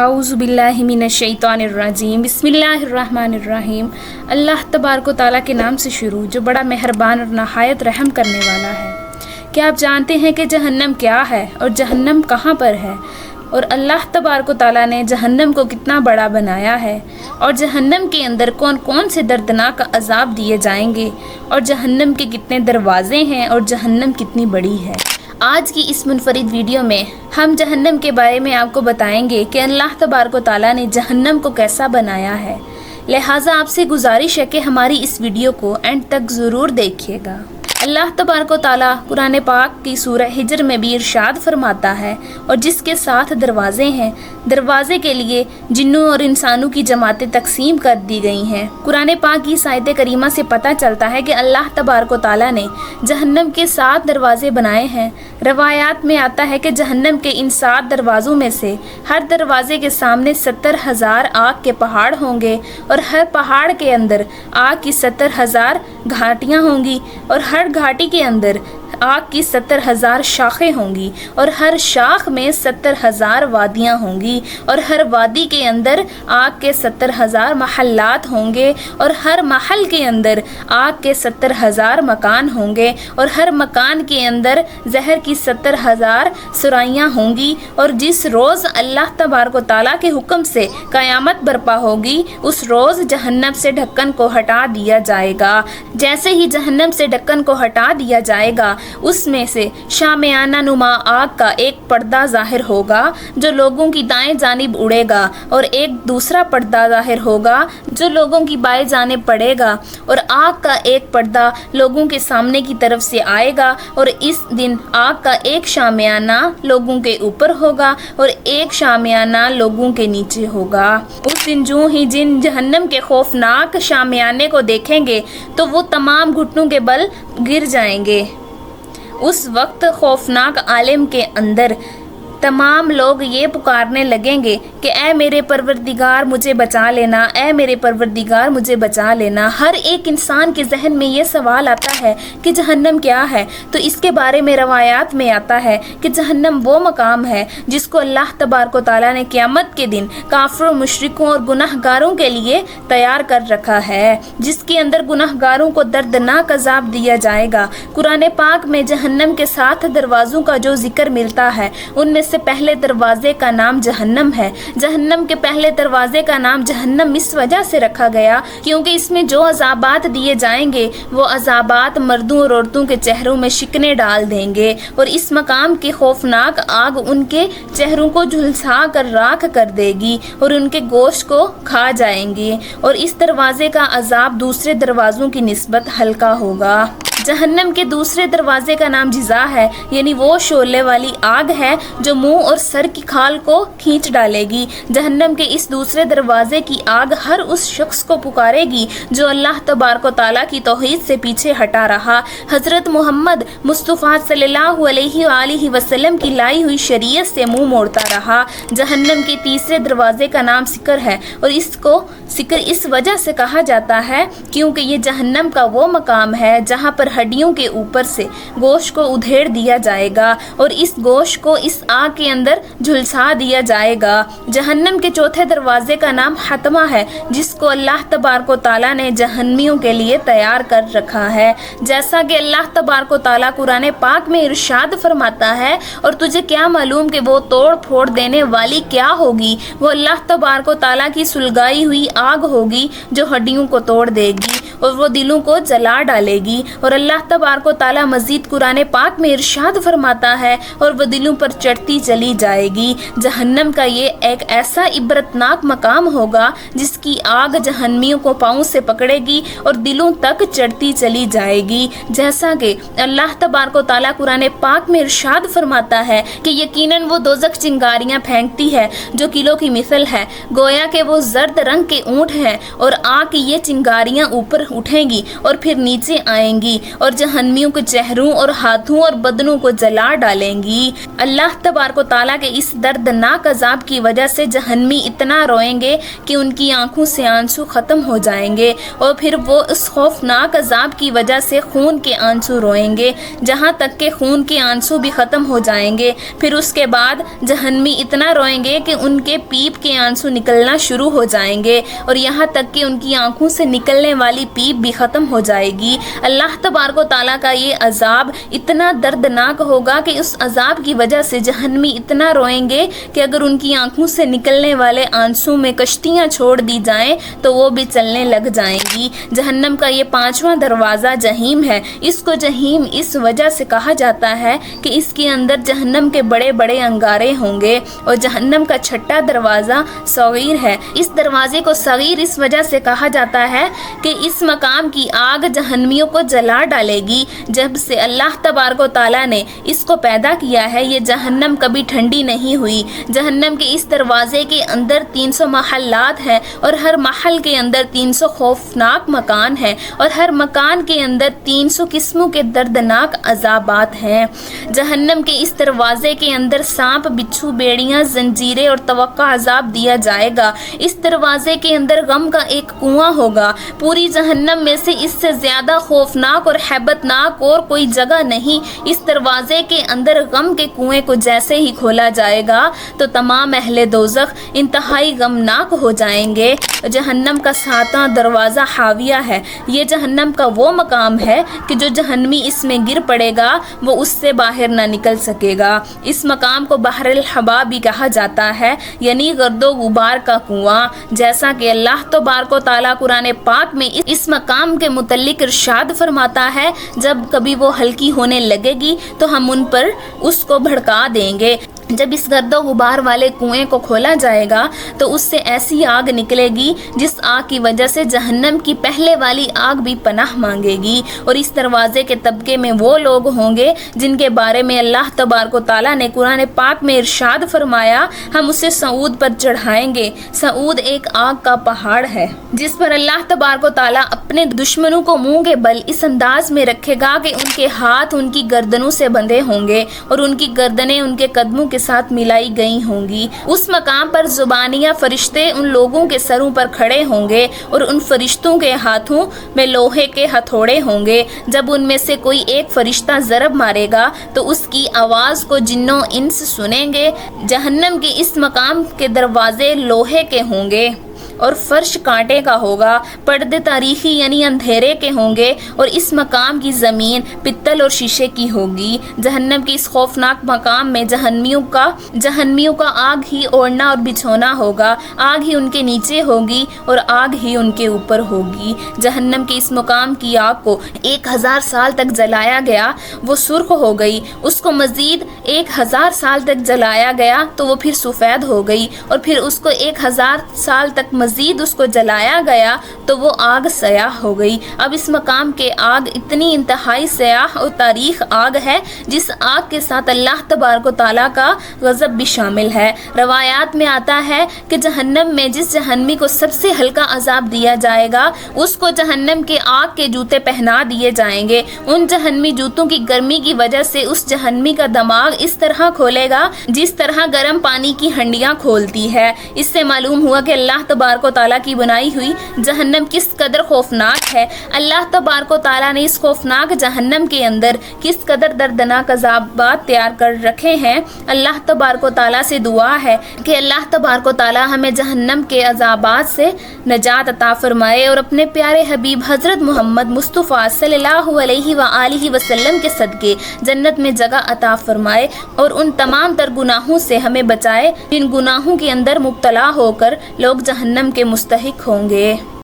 اعوذ باللہ من الشیطان الرجیم بسم اللہ الرحمن الرحیم۔ اللہ تبارک و تعالیٰ کے نام سے شروع جو بڑا مہربان اور نہایت رحم کرنے والا ہے۔ کیا آپ جانتے ہیں کہ جہنم کیا ہے اور جہنم کہاں پر ہے، اور اللہ تبارک و تعالیٰ نے جہنم کو کتنا بڑا بنایا ہے، اور جہنم کے اندر کون کون سے دردناک عذاب دیے جائیں گے، اور جہنم کے کتنے دروازے ہیں، اور جہنم کتنی بڑی ہے۔ آج کی اس منفرد ویڈیو میں ہم جہنم کے بارے میں آپ کو بتائیں گے کہ اللہ تبارک و تعالیٰ نے جہنم کو کیسا بنایا ہے، لہٰذا آپ سے گزارش ہے کہ ہماری اس ویڈیو کو اینڈ تک ضرور دیکھیے گا۔ اللہ تبارک و تعالیٰ قرآن پاک کی سورہ حجر میں بھی ارشاد فرماتا ہے، اور جس کے ساتھ دروازے ہیں، دروازے کے لیے جنوں اور انسانوں کی جماعتیں تقسیم کر دی گئی ہیں۔ قرآن پاک کی آیت کریمہ سے پتہ چلتا ہے کہ اللہ تبارک و تعالیٰ نے جہنم کے 7 دروازے بنائے ہیں۔ روایات میں آتا ہے کہ جہنم کے ان 7 دروازوں میں سے ہر دروازے کے سامنے 70,000 آگ کے پہاڑ ہوں گے، اور ہر پہاڑ کے اندر آگ کی 70,000 گھاٹیاں ہوں گی، اور ہر گھاٹی کے اندر آگ کی 70,000 شاخیں ہوں گی، اور ہر شاخ میں 70,000 وادیاں ہوں گی، اور ہر وادی کے اندر آگ کے 70,000 محلات ہوں گے، اور ہر محل کے اندر آگ کے 70,000 مکان ہوں گے، اور ہر مکان کے اندر زہر کی 70,000 سرائیاں ہوں گی۔ اور جس روز اللہ تبارک و تعالیٰ کے حکم سے قیامت برپا ہوگی، اس روز جہنم سے ڈھکن کو ہٹا دیا جائے گا۔ جیسے ہی جہنم سے ڈھکن کو ہٹا دیا جائے گا، اس میں سے شامیانہ نما آگ کا ایک پردہ ظاہر ہوگا جو لوگوں کی دائیں جانب اڑے گا، اور ایک دوسرا پردہ ظاہر ہوگا جو لوگوں کی بائیں جانب پڑے گا، اور آگ کا ایک پردہ لوگوں کے سامنے کی طرف سے آئے گا، اور اس دن آگ کا ایک شامیانہ لوگوں کے اوپر ہوگا اور ایک شامیانہ لوگوں کے نیچے ہوگا۔ اس دن جو ہی جن جہنم کے خوفناک شامیانے کو دیکھیں گے تو وہ تمام گھٹنوں کے بل گر جائیں گے۔ اس وقت خوفناک عالم کے اندر تمام لوگ یہ پکارنے لگیں گے کہ اے میرے پروردگار مجھے بچا لینا، اے میرے پروردگار مجھے بچا لینا۔ ہر ایک انسان کے ذہن میں یہ سوال آتا ہے کہ جہنم کیا ہے، تو اس کے بارے میں روایات میں آتا ہے کہ جہنم وہ مقام ہے جس کو اللہ تبارک و تعالیٰ نے قیامت کے دن کافروں، مشرکوں اور گناہ گاروں کے لیے تیار کر رکھا ہے، جس کے اندر گناہ گاروں کو دردناک عذاب دیا جائے گا۔ قرآن پاک میں جہنم کے 7 دروازوں کا جو ذکر ملتا ہے، ان میں سے پہلے دروازے کا نام جہنم ہے۔ جہنم کے پہلے دروازے کا نام جہنم اس وجہ سے رکھا گیا کیونکہ اس میں جو عذابات دیے جائیں گے وہ عذابات مردوں اور عورتوں کے چہروں میں شکنے ڈال دیں گے، اور اس مقام کی خوفناک آگ ان کے چہروں کو جھلسا کر راکھ کر دے گی اور ان کے گوشت کو کھا جائیں گے، اور اس دروازے کا عذاب دوسرے دروازوں کی نسبت ہلکا ہوگا۔ جہنم کے دوسرے دروازے کا نام جزا ہے، یعنی وہ شعلے والی آگ ہے جو منہ اور سر کی کھال کو کھینچ ڈالے گی۔ جہنم کے اس دوسرے دروازے کی آگ ہر اس شخص کو پکارے گی جو اللہ تبارک و تعالیٰ کی توحید سے پیچھے ہٹا رہا، حضرت محمد مصطفیٰ صلی اللہ علیہ وآلہ وسلم کی لائی ہوئی شریعت سے منہ موڑتا رہا۔ جہنم کے تیسرے دروازے کا نام سکر ہے، اور اس کو سکر اس وجہ سے کہا جاتا ہے کیونکہ یہ جہنم کا وہ مقام ہے جہاں پر ہڈیوں کے اوپر سے گوشت کو ادھیڑ دیا جائے گا، اور اس گوشت کو اس آگ کے اندر جھلسا دیا جائے گا۔ جہنم کے چوتھے دروازے کا نام حتمہ ہے، جس کو اللہ تبارک و تعالیٰ نے جہنمیوں کے لیے تیار کر رکھا ہے، جیسا کہ اللہ تبارک و تعالیٰ قرآن پاک میں ارشاد فرماتا ہے، اور تجھے کیا معلوم کہ وہ توڑ پھوڑ دینے والی کیا ہوگی؟ وہ اللہ تبارک و تعالیٰ کی سلگائی ہوئی آگ ہوگی جو ہڈیوں کو توڑ دے گی اور وہ دلوں کو جلا ڈالے گی۔ اور اللہ تبارک و تعالیٰ مزید قرآن پاک میں ارشاد فرماتا ہے، اور وہ دلوں پر چڑھتی چلی جائے گی۔ جہنم کا یہ ایک ایسا عبرتناک مقام ہوگا جس کی آگ جہنمیوں کو پاؤں سے پکڑے گی اور دلوں تک چڑھتی چلی جائے گی، جیسا کہ اللہ تبارک و تعالیٰ قرآن پاک میں ارشاد فرماتا ہے کہ یقیناً وہ دوزخ چنگاریاں پھینکتی ہے جو کلوں کی مثل ہے، گویا کہ وہ زرد رنگ کے اونٹ ہیں، اور آگ کی یہ چنگاریاں اوپر उठेंगी और फिर नीचे आएंगी और जहन्नमियों के चेहरों और हाथों और बदनों को जला डालेंगी। अल्लाह तबारक व तआला के इस दर्दनाक अजाब की वजह से जहन्नमी इतना रोएंगे कि उनकी आंखों से आंसू ख़त्म हो जाएंगे और फिर वो उस खौफनाक अजाब की वजह से खून के आंसू रोएंगे, जहाँ तक के खून के आंसू भी ख़त्म हो जाएंगे। फिर उसके बाद जहन्नमी इतना रोएंगे कि उनके पीप के आंसू निकलना शुरू हो जाएंगे और यहाँ तक कि उनकी आंखों से निकलने वाली पीप भी ख़त्म हो जाएगी। अल्लाह तबारक व तआला का ये अजाब इतना दर्दनाक होगा कि उस अजाब की वजह से जहन्नमी इतना रोएंगे कि अगर उनकी आंखों से निकलने वाले आंसू में कश्तियाँ छोड़ दी जाएं तो वो भी चलने लग जाएंगी। जहन्नम का ये 5वां दरवाज़ा जहीम है। इसको जहीम इस वजह से कहा जाता है कि इसके अंदर जहन्नम के बड़े बड़े अंगारे होंगे और जहन्नम का 6ठा दरवाज़ा सगीर है। इस दरवाजे को सगीर इस वजह से कहा जाता है कि इस मकाम की आग जहन्नमियों को जला डालेगी। जब से अल्लाह तबारक व तआला ने इसको पैदा किया है ये जहन्नम कभी ठंडी नहीं हुई। जहन्नम के इस दरवाजे के अंदर 300 महल्लात हैं और हर महल के अंदर 300 खौफनाक मकान हैं और हर मकान के अंदर 300 किस्मों के दर्दनाक अजाबात हैं। जहन्नम के इस दरवाजे के अंदर सांप, बिच्छू, बेड़ियाँ, जंजीरें और तवक्का अजाब दिया जाएगा। इस दरवाजे के अंदर गम का एक कुआं होगा। पूरी जहन्नम में से इससे ज़्यादा खौफनाक और हैबतनाक और कोई जगह नहीं। इस दरवाजे के अंदर गम के कुएं को जैसे ही खोला जाएगा तो तमाम अहले दोज़ख इंतहाई गमनाक हो जाएंगे। जहन्नम का 7वां दरवाज़ा हाविया है। ये जहन्नम का वो मकाम है कि जो जहन्नमी इसमें गिर पड़ेगा वो उससे बाहर ना निकल सकेगा। इस मकाम को बहरुल हवा भी कहा जाता है, यानी गर्दो गुबार का कुआं। जैसा कि अल्लाह तबारक व तआला कुरान पाक में इस मकाम के मुतल्लिक इरशाद फरमाता है, जब कभी वो हल्की होने लगेगी तो हम उन पर उसको भड़का देंगे। जब इस गर्दो गुबार वाले कुएं को खोला जाएगा तो उससे ऐसी आग निकलेगी जिस आग की वजह से जहन्नम की पहले वाली आग भी पनाह मांगेगी। और इस दरवाजे के तबके में वो लोग होंगे जिनके बारे में अल्लाह तबारक व तआला ने कुरान पाक में इरशाद फरमाया, हम उसे सऊद पर चढ़ाएंगे। सऊद एक आग का पहाड़ है जिस पर अल्लाह तबारक व तआला अपने दुश्मनों को मुंह के बल इस अंदाज में रखेगा कि उनके हाथ उनकी गर्दनों से बंधे होंगे और उनकी गर्दनें उनके कदमों के साथ मिलाई गई होंगी। उस मकाम पर जुबानिया फरिश्ते उन लोगों के सरों पर खड़े होंगे और उन फरिश्तों के हाथों में लोहे के हथौड़े होंगे। जब उनमें से कोई एक फरिश्ता ज़रब मारेगा तो उसकी आवाज़ को जिन्नों इंस सुनेंगे। जहन्नम के इस मकाम के दरवाजे लोहे के होंगे और फर्श कांटे का होगा। पर्दे तारीखी यानी अंधेरे के होंगे और इस मकाम की ज़मीन पित्तल और शीशे की होगी। जहन्नम के इस खौफनाक मकाम में जहन्नमियों का आग ही ओढ़ना और बिछोना होगा। आग ही उनके नीचे होगी और आग ही उनके ऊपर होगी। जहन्नम के इस मकाम की आग को 1000 साल तक जलाया गया, वो सुर्ख हो गई। उसको मज़ीद 1000 साल तक जलाया गया तो वो फिर सफ़ेद हो गई और फिर उसको 1000 साल तक मज़ीद उसको जलाया गया तो वो आग सयाह हो गई। अब इस मकाम के आग इतनी इंतहाई सयाह और तारीख आग है जिस आग के साथ अल्लाह तबारक व तआला का गज़ब भी शामिल है। रवायात में आता है कि जहन्नम में जिस जहन्नमी को सबसे हल्का अजाब दिया जाएगा उसको जहन्नम के आग के जूते पहना दिए जाएंगे। उन जहन्नमी जूतों की गर्मी की वजह से उस जहन्नमी का दिमाग इस तरह खोलेगा जिस तरह गर्म पानी की हंडियाँ खोलती है। इससे मालूम हुआ कि अल्लाह तबारक व तआला की बनाई हुई जहन्नम किस कदर खौफनाक है। अल्लाह तबारक व तआला ने इस खौफनाक जहन्नम के अंदर किस कदर दर्दनाक अज़ाबात तैयार कर रखे हैं। अल्लाह तबारक व तआला से दुआ है कि अल्लाह तबारक व तआला हमें जहन्नम के अज़ाबात से नजात अता फरमाए और अपने प्यारे हबीब हज़रत मोहम्मद मुस्तफ़ा सल्लल्लाहु अलैहि व आलिहि वसल्लम के सदके जन्नत में जगह अता फरमाए और उन तमाम तर गुनाहों से हमें बचाए जिन गुनाहों के अंदर मुब्तला होकर लोग जहन्नम के मुस्तहिक होंगे।